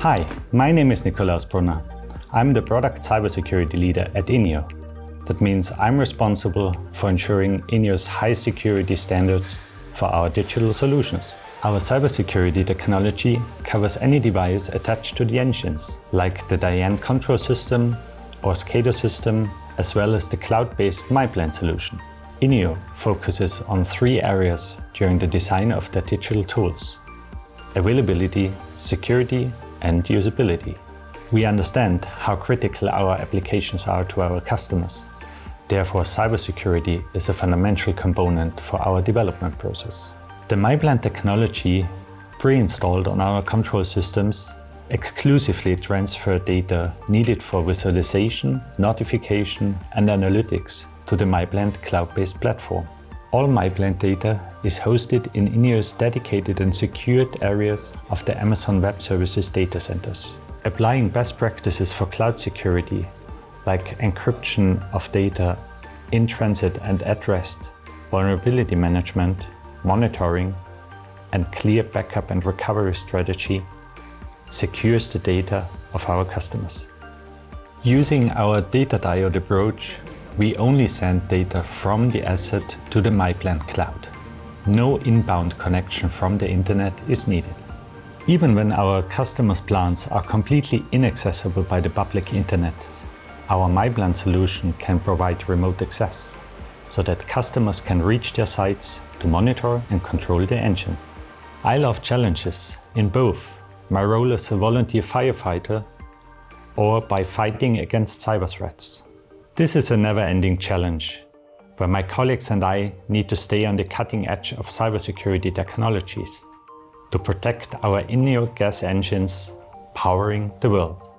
Hi, my name is Nikolaus Brunner. I'm the product cybersecurity leader at INNIO. That means I'm responsible for ensuring INNIO's high security standards for our digital solutions. Our cybersecurity technology covers any device attached to the engines, like the Diane control system or SCADA system, as well as the cloud-based myPlant solution. INNIO focuses on three areas during the design of their digital tools: availability, security, and usability. We understand how critical our applications are to our customers. Therefore, cybersecurity is a fundamental component for our development process. The myPlant technology, pre-installed on our control systems, exclusively transfers data needed for visualization, notification, and analytics to the myPlant cloud-based platform. All myPlant data is hosted in INNIO's dedicated and secured areas of the Amazon Web Services data centers. Applying best practices for cloud security, like encryption of data in transit and at rest, vulnerability management, monitoring, and clear backup and recovery strategy, secures the data of our customers. Using our data diode approach, we only send data from the asset to the myPlant cloud. No inbound connection from the internet is needed. Even when our customers' plants are completely inaccessible by the public internet, our myPlant solution can provide remote access, so that customers can reach their sites to monitor and control their engines. I love challenges in both my role as a volunteer firefighter or by fighting against cyber threats. This is a never-ending challenge, where my colleagues and I need to stay on the cutting edge of cybersecurity technologies to protect our INNIO gas engines powering the world.